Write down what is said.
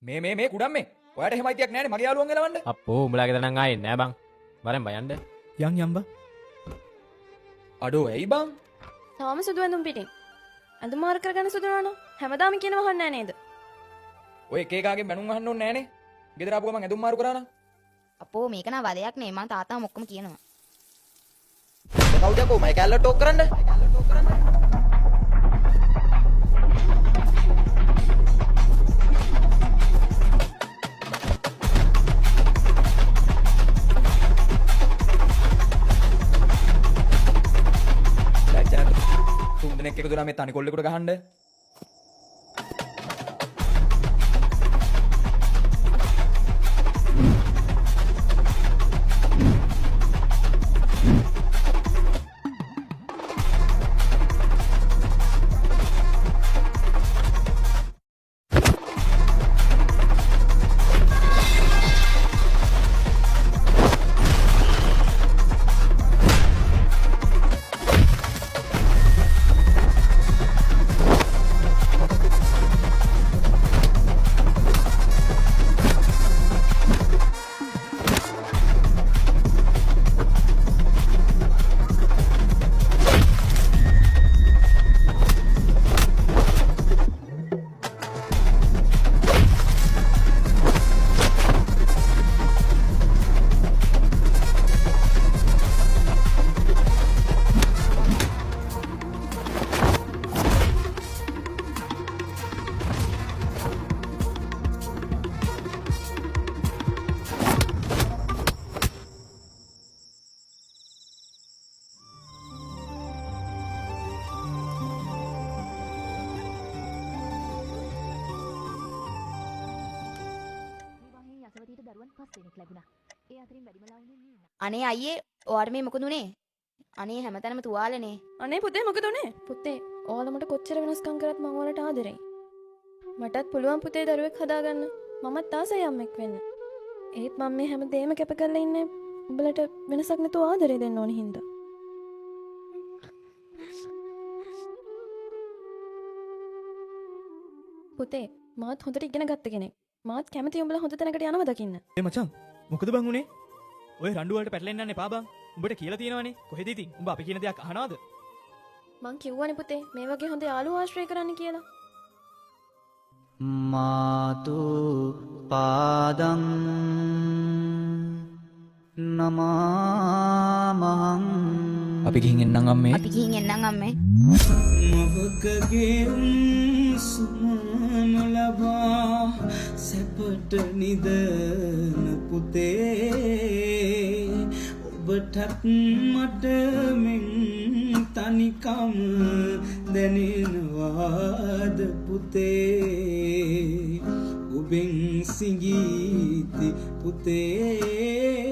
මේ කුඩම් මේ ඔයාට එහෙම අයිතියක් නැහැ නේ මගේ යාළුවන් එලවන්න. අප්පෝ උඹලාගේ තරම් ආයේ නෑ බං. වරෙන් බයන්න. යම් බා. අඩෝ ඇයි බං? තාම සුදු ඇඳුම් පිටින්. ඇඳුම් මාර කරගන්න සුදු නෝන. හැමදාම කියනවා අහන්නේ නැහැ නේද? ඔය එක එකාගෙන් බැනුම් අහන්න ඕනේ නෑනේ. ගෙදර ආපු ගමන් ඇඳුම් මාරු කරා නම්. අපෝ මේක නා වදයක් නේ මං තාත්තාම ඔක්කොම කියනවා. කවුද යකෝ මයි කැල්ල ටෝක් කරන්න? තුන් දෙනෙක් එකතු වෙලා මේ තනි කොල්ලෙකුට ගහන්න. අනේ අයියේ ඔයාට මේ මොකද උනේ? අනේ හැමතැනම තුවාලනේ. අනේ පුතේ මොකද උනේ? පුතේ ඔයාලා මට කොච්චර වෙනස්කම් කරත් මම ඔයාලට ආදරෙයි. මටත් පුළුවන් පුතේ දරුවෙක් හදාගන්න. මමත් ආසයි අම්මෙක් වෙන්න. ඒත් මම මේ හැම දෙයක්ම කැප කරලා ඉන්නේ උඹලට වෙනසක් නැතුව ආදරේ දෙන්න ඕන හින්දා. පුතේ මාත් හොඳට ඉගෙන ගත්ත කෙනෙක්. මාත් කැමති උඹලා හොඳ තැනකට යනවා දකින්න. ඒ මචං මොකද බං උනේ? ඔය රණ්ඩු වලට පැටලෙන්න යන්න එපා බං. උඹට කියලා තියෙනවනේ. කොහෙද ඉතින්? උඹ අපි කියන දෙයක් අහනවද? මං කිව්වනේ පුතේ මේ වගේ හොඳ යාළුවෝ ආශ්‍රය කරන්න කියලා. මාතු පාදං නමාමහං. අපි ගිහින් එන්නම් අම්මේ. අපි ගිහින් එන්නම් අම්මේ. මොහකගේ සුමන ලබා සැපට නිදන පුතේ ඔබටත් මට මෙන් තනිකම දැනෙනවාද පුතේ ඔබෙන් සිඟීති පුතේ